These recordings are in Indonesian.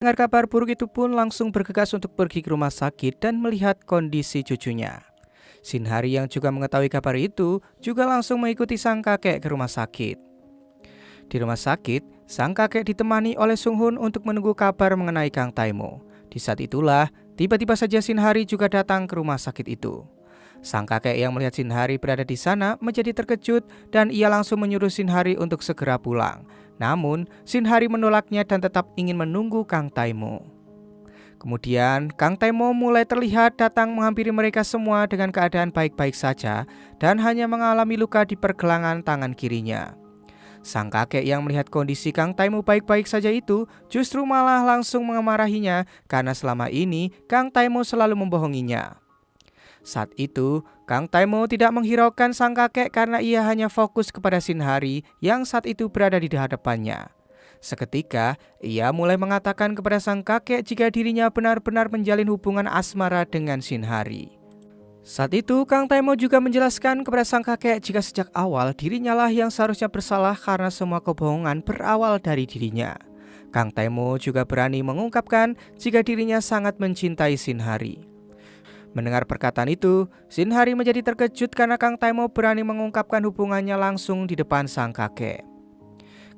Dengar kabar buruk itu pun langsung bergegas untuk pergi ke rumah sakit dan melihat kondisi cucunya. Sinhari yang juga mengetahui kabar itu juga langsung mengikuti sang kakek ke rumah sakit. Di rumah sakit, sang kakek ditemani oleh Sunghun untuk menunggu kabar mengenai Kang Taimo. Di saat itulah, tiba-tiba saja Sinhari juga datang ke rumah sakit itu. Sang kakek yang melihat Sinhari berada di sana menjadi terkejut dan ia langsung menyuruh Sinhari untuk segera pulang. Namun, Sinhari menolaknya dan tetap ingin menunggu Kang Taimo. Kemudian, Kang Taimo mulai terlihat datang menghampiri mereka semua dengan keadaan baik-baik saja dan hanya mengalami luka di pergelangan tangan kirinya. Sang kakek yang melihat kondisi Kang Taimo baik-baik saja itu justru malah langsung memarahinya karena selama ini Kang Taimo selalu membohonginya. Saat itu, Kang Taimo tidak menghiraukan sang kakek karena ia hanya fokus kepada Sinhari yang saat itu berada di hadapannya. Seketika, ia mulai mengatakan kepada sang kakek jika dirinya benar-benar menjalin hubungan asmara dengan Sinhari. Saat itu, Kang Taimo juga menjelaskan kepada sang kakek jika sejak awal dirinya lah yang seharusnya bersalah karena semua kebohongan berawal dari dirinya. Kang Taimo juga berani mengungkapkan jika dirinya sangat mencintai Sinhari. Mendengar perkataan itu, Sinhari menjadi terkejut karena Kang Taimo berani mengungkapkan hubungannya langsung di depan sang kakek.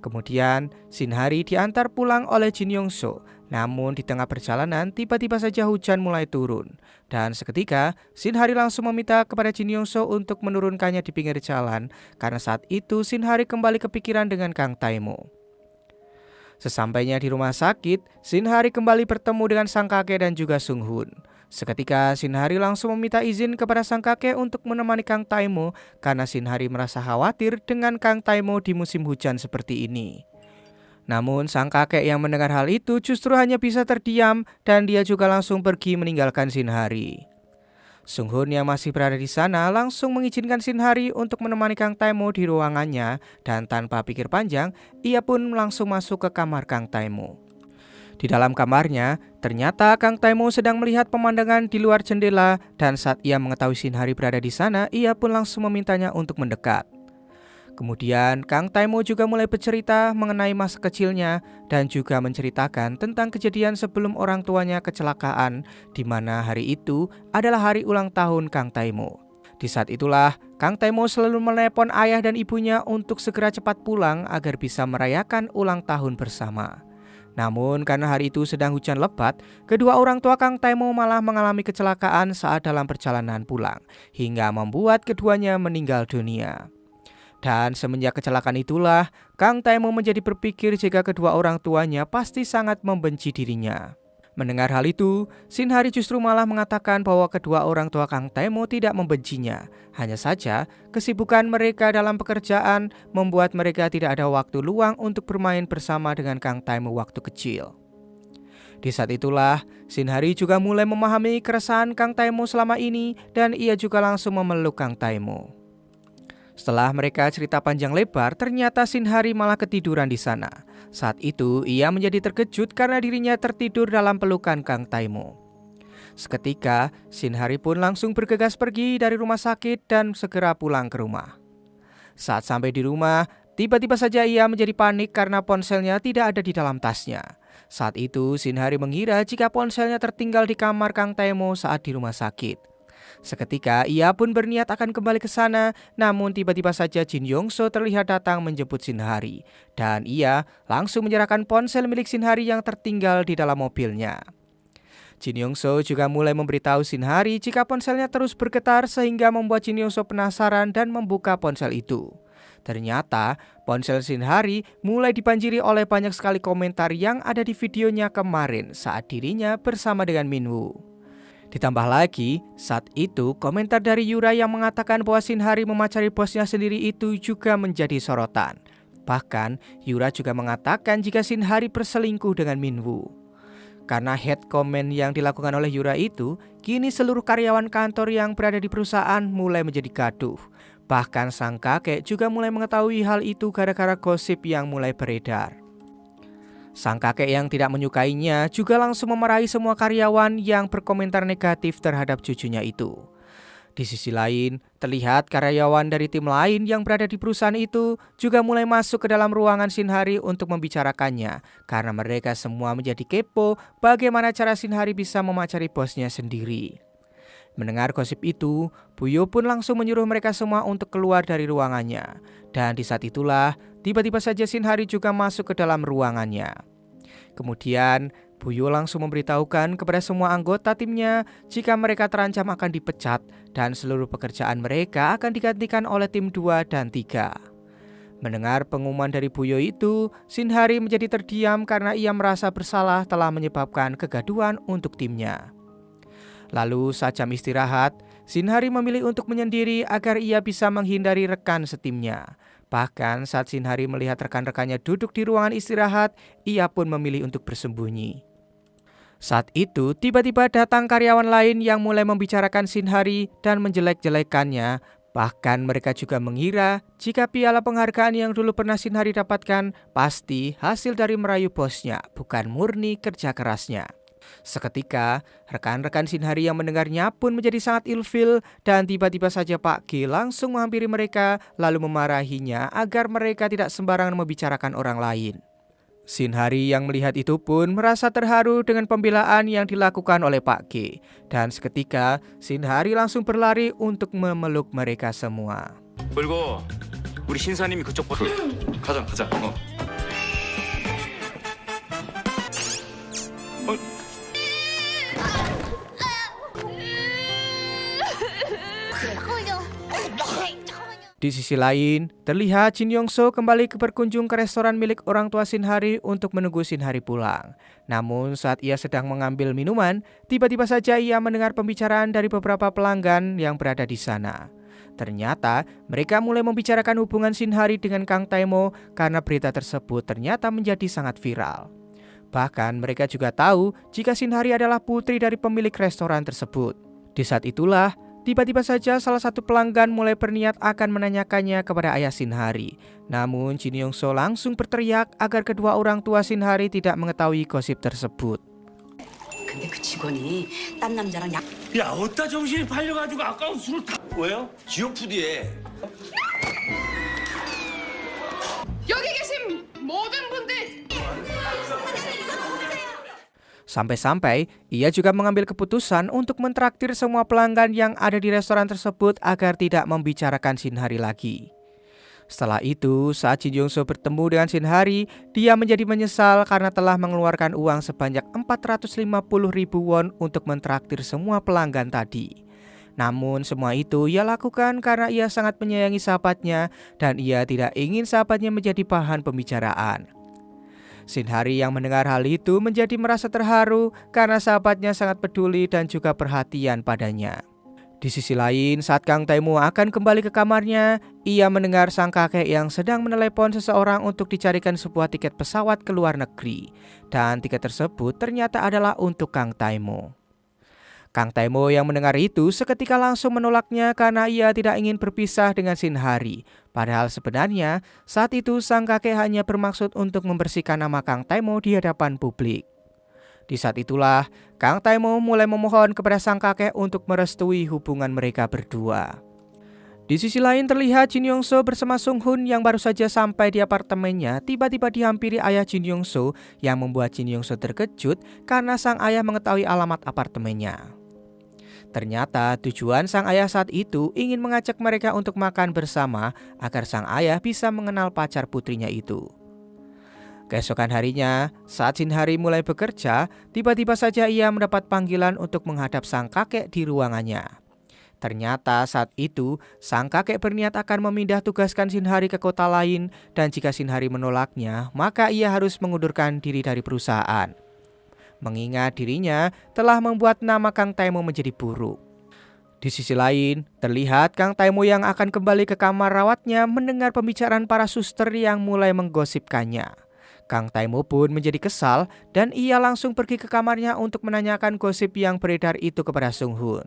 Kemudian, Sinhari diantar pulang oleh Jin Yongso. Namun di tengah perjalanan, tiba-tiba saja hujan mulai turun. Dan seketika, Sinhari langsung meminta kepada Jin Yongso untuk menurunkannya di pinggir jalan. Karena saat itu, Sinhari kembali kepikiran dengan Kang Taimo. Sesampainya di rumah sakit, Sinhari kembali bertemu dengan sang kakek dan juga Sunghun. Seketika Sinhari langsung meminta izin kepada sang kakek untuk menemani Kang Taimo karena Sinhari merasa khawatir dengan Kang Taimo di musim hujan seperti ini. Namun sang kakek yang mendengar hal itu justru hanya bisa terdiam dan dia juga langsung pergi meninggalkan Sinhari. Sunghun yang masih berada di sana langsung mengizinkan Sinhari untuk menemani Kang Taimo di ruangannya dan tanpa pikir panjang ia pun langsung masuk ke kamar Kang Taimo. Di dalam kamarnya, ternyata Kang Taimo sedang melihat pemandangan di luar jendela dan saat ia mengetahui Sinhari berada di sana, ia pun langsung memintanya untuk mendekat. Kemudian, Kang Taimo juga mulai bercerita mengenai masa kecilnya dan juga menceritakan tentang kejadian sebelum orang tuanya kecelakaan, di mana hari itu adalah hari ulang tahun Kang Taimo. Di saat itulah, Kang Taimo selalu menelepon ayah dan ibunya untuk segera cepat pulang agar bisa merayakan ulang tahun bersama. Namun karena hari itu sedang hujan lebat, kedua orang tua Kang Taimo malah mengalami kecelakaan saat dalam perjalanan pulang, hingga membuat keduanya meninggal dunia. Dan semenjak kecelakaan itulah, Kang Taimo menjadi berpikir jika kedua orang tuanya pasti sangat membenci dirinya. Mendengar hal itu, Sinhari justru malah mengatakan bahwa kedua orang tua Kang Taimo tidak membencinya. Hanya saja, kesibukan mereka dalam pekerjaan membuat mereka tidak ada waktu luang untuk bermain bersama dengan Kang Taimo waktu kecil. Di saat itulah, Sinhari juga mulai memahami keresahan Kang Taimo selama ini dan ia juga langsung memeluk Kang Taimo. Setelah mereka cerita panjang lebar, ternyata Sinhari malah ketiduran di sana. Saat itu, ia menjadi terkejut karena dirinya tertidur dalam pelukan Kang Taimo. Seketika, Sinhari pun langsung bergegas pergi dari rumah sakit dan segera pulang ke rumah. Saat sampai di rumah, tiba-tiba saja ia menjadi panik karena ponselnya tidak ada di dalam tasnya. Saat itu, Sinhari mengira jika ponselnya tertinggal di kamar Kang Taimo saat di rumah sakit. Seketika ia pun berniat akan kembali ke sana, namun tiba-tiba saja Jin Yongso terlihat datang menjemput Sinhari. Dan ia langsung menyerahkan ponsel milik Sinhari yang tertinggal di dalam mobilnya. Jin Yongso juga mulai memberitahu Sinhari jika ponselnya terus bergetar sehingga membuat Jin Yongso penasaran dan membuka ponsel itu. Ternyata ponsel Sinhari mulai dibanjiri oleh banyak sekali komentar yang ada di videonya kemarin saat dirinya bersama dengan Minwoo. Ditambah lagi, saat itu komentar dari Yura yang mengatakan bahwa Sinhari memacari bosnya sendiri itu juga menjadi sorotan. Bahkan, Yura juga mengatakan jika Sinhari berselingkuh dengan Minwoo. Karena hate comment yang dilakukan oleh Yura itu, kini seluruh karyawan kantor yang berada di perusahaan mulai menjadi gaduh. Bahkan sang kakek juga mulai mengetahui hal itu gara-gara gosip yang mulai beredar. Sang kakek yang tidak menyukainya juga langsung memarahi semua karyawan yang berkomentar negatif terhadap cucunya itu. Di sisi lain, terlihat karyawan dari tim lain yang berada di perusahaan itu juga mulai masuk ke dalam ruangan Shinhari untuk membicarakannya karena mereka semua menjadi kepo bagaimana cara Shinhari bisa memacari bosnya sendiri. Mendengar gosip itu, Puyo pun langsung menyuruh mereka semua untuk keluar dari ruangannya. Dan di saat itulah, tiba-tiba saja Shinhari juga masuk ke dalam ruangannya. Kemudian, Puyo langsung memberitahukan kepada semua anggota timnya jika mereka terancam akan dipecat dan seluruh pekerjaan mereka akan digantikan oleh tim 2 dan 3. Mendengar pengumuman dari Puyo itu, Shinhari menjadi terdiam karena ia merasa bersalah telah menyebabkan kegaduhan untuk timnya. Lalu saat jam istirahat, Shinhari memilih untuk menyendiri agar ia bisa menghindari rekan setimnya. Bahkan saat Shinhari melihat rekan-rekannya duduk di ruangan istirahat, ia pun memilih untuk bersembunyi. Saat itu, tiba-tiba datang karyawan lain yang mulai membicarakan Shinhari dan menjelek-jelekannya. Bahkan mereka juga mengira jika piala penghargaan yang dulu pernah Shinhari dapatkan pasti hasil dari merayu bosnya, bukan murni kerja kerasnya. Seketika, rekan-rekan Shinhari yang mendengarnya pun menjadi sangat ilfil dan tiba-tiba saja Pak G langsung menghampiri mereka lalu memarahinya agar mereka tidak sembarangan membicarakan orang lain. Shinhari yang melihat itu pun merasa terharu dengan pembelaan yang dilakukan oleh Pak G. Dan seketika, Shinhari langsung berlari untuk memeluk mereka semua. 그리고 우리 신사님이 그쪽 버튼 가자. Di sisi lain, terlihat Jin Yong-so kembali berkunjung ke restoran milik orang tua Shinhari untuk menunggu Shinhari pulang. Namun saat ia sedang mengambil minuman, tiba-tiba saja ia mendengar pembicaraan dari beberapa pelanggan yang berada di sana. Ternyata mereka mulai membicarakan hubungan Shinhari dengan Kang Taemo karena berita tersebut ternyata menjadi sangat viral. Bahkan mereka juga tahu jika Shinhari adalah putri dari pemilik restoran tersebut. Di saat itulah, tiba-tiba saja salah satu pelanggan mulai berniat akan menanyakannya kepada ayah Shinhari. Namun Jin Yong-so langsung berteriak agar kedua orang tua Shinhari tidak mengetahui gosip tersebut. 근데 그 직원이 딴 남자랑 약... 야, 어디다 정신이 팔려가지고 아까운 술을 다... 왜요? 지오푸드에. 여기 계신 모든 분들 Sampai-sampai ia juga mengambil keputusan untuk mentraktir semua pelanggan yang ada di restoran tersebut agar tidak membicarakan Shinhari lagi. Setelah itu, saat Jin Yong-so bertemu dengan Shinhari, dia menjadi menyesal karena telah mengeluarkan uang sebanyak 450.000 won untuk mentraktir semua pelanggan tadi. Namun semua itu ia lakukan karena ia sangat menyayangi sahabatnya dan ia tidak ingin sahabatnya menjadi bahan pembicaraan. Shinhari yang mendengar hal itu menjadi merasa terharu karena sahabatnya sangat peduli dan juga perhatian padanya. Di sisi lain, saat Kang Taemo akan kembali ke kamarnya, ia mendengar sang kakek yang sedang menelepon seseorang untuk dicarikan sebuah tiket pesawat ke luar negeri. Dan tiket tersebut ternyata adalah untuk Kang Taemo. Kang Taemo yang mendengar itu seketika langsung menolaknya karena ia tidak ingin berpisah dengan Shinhari. Padahal sebenarnya saat itu sang kakek hanya bermaksud untuk membersihkan nama Kang Taemo di hadapan publik. Di saat itulah Kang Taemo mulai memohon kepada sang kakek untuk merestui hubungan mereka berdua. Di sisi lain terlihat Jin Yong-so bersama Sung Hoon yang baru saja sampai di apartemennya tiba-tiba dihampiri ayah Jin Yong-so yang membuat Jin Yong-so terkejut karena sang ayah mengetahui alamat apartemennya. Ternyata tujuan sang ayah saat itu ingin mengajak mereka untuk makan bersama agar sang ayah bisa mengenal pacar putrinya itu. Keesokan harinya, saat Shinhari mulai bekerja, tiba-tiba saja ia mendapat panggilan untuk menghadap sang kakek di ruangannya. Ternyata saat itu, sang kakek berniat akan memindah tugaskan Shinhari ke kota lain dan jika Shinhari menolaknya, maka ia harus mengundurkan diri dari perusahaan. Mengingat dirinya telah membuat nama Kang Taemo menjadi buruk. Di sisi lain, terlihat Kang Taemo yang akan kembali ke kamar rawatnya mendengar pembicaraan para suster yang mulai menggosipkannya. Kang Taemo pun menjadi kesal dan ia langsung pergi ke kamarnya untuk menanyakan gosip yang beredar itu kepada Sung Hoon.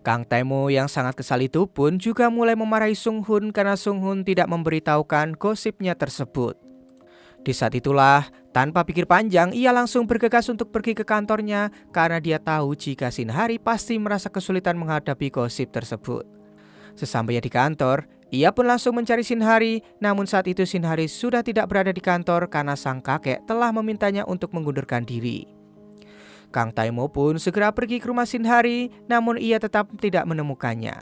Kang Taemo yang sangat kesal itu pun juga mulai memarahi Sung Hoon karena Sung Hoon tidak memberitahukan gosipnya tersebut. Di saat itulah, tanpa pikir panjang, ia langsung bergegas untuk pergi ke kantornya karena dia tahu jika Shinhari pasti merasa kesulitan menghadapi gosip tersebut. Sesampainya di kantor, ia pun langsung mencari Shinhari, namun saat itu Shinhari sudah tidak berada di kantor karena sang kakek telah memintanya untuk mengundurkan diri. Kang Taimo pun segera pergi ke rumah Shinhari, namun ia tetap tidak menemukannya.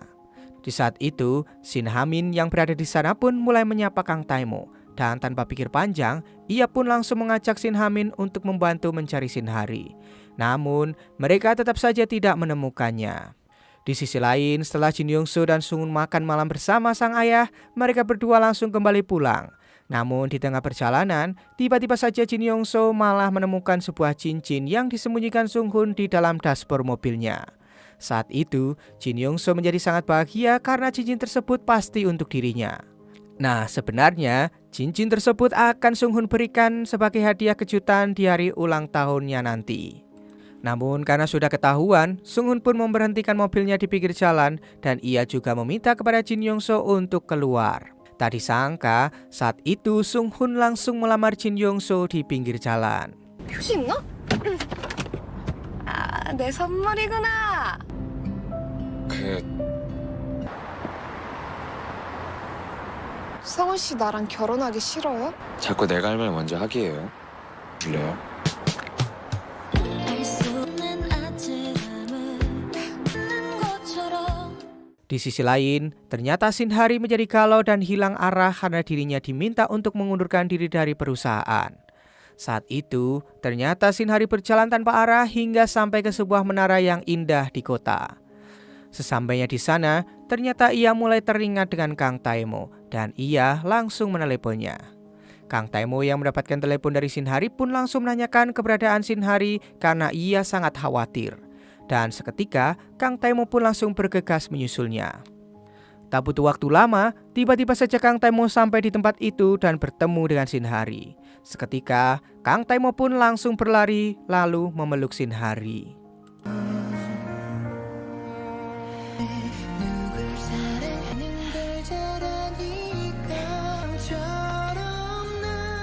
Di saat itu, Shin Hamin yang berada di sana pun mulai menyapa Kang Taimo. Dan tanpa pikir panjang, ia pun langsung mengajak Shin Hamin untuk membantu mencari Shinhari. Namun, mereka tetap saja tidak menemukannya. Di sisi lain, setelah Jin Yongso dan Sungun makan malam bersama sang ayah, mereka berdua langsung kembali pulang. Namun di tengah perjalanan, tiba-tiba saja Jin Yongso malah menemukan sebuah cincin yang disembunyikan Sunghun di dalam dashboard mobilnya. Saat itu, Jin Yongso menjadi sangat bahagia karena cincin tersebut pasti untuk dirinya. Nah, sebenarnya cincin tersebut akan Sunghun berikan sebagai hadiah kejutan di hari ulang tahunnya nanti. Namun karena sudah ketahuan, Sunghun pun memberhentikan mobilnya di pinggir jalan dan ia juga meminta kepada Jin Yongso untuk keluar. Tak disangka, saat itu Sunghun langsung melamar Jin Yongso di pinggir jalan. 표시 있나? 아, 내 선물이구나. 성훈 씨 나랑 결혼하기 싫어요? 자꾸 내가 할 말 먼저 하기예요. 줄래요? Di sisi lain, ternyata Shinhari menjadi galau dan hilang arah karena dirinya diminta untuk mengundurkan diri dari perusahaan. Saat itu, ternyata Shinhari berjalan tanpa arah hingga sampai ke sebuah menara yang indah di kota. Sesampainya di sana, ternyata ia mulai teringat dengan Kang Taimo dan ia langsung meneleponnya. Kang Taimo yang mendapatkan telepon dari Shinhari pun langsung menanyakan keberadaan Shinhari karena ia sangat khawatir. Dan seketika, Kang Taimo pun langsung bergegas menyusulnya. Tak butuh waktu lama, tiba-tiba saja Kang Taimo sampai di tempat itu dan bertemu dengan Shinhari. Seketika, Kang Taimo pun langsung berlari lalu memeluk Shinhari.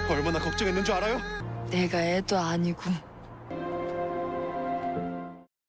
얼마나 걱정했는 줄 알아요? 내가 애도 아니고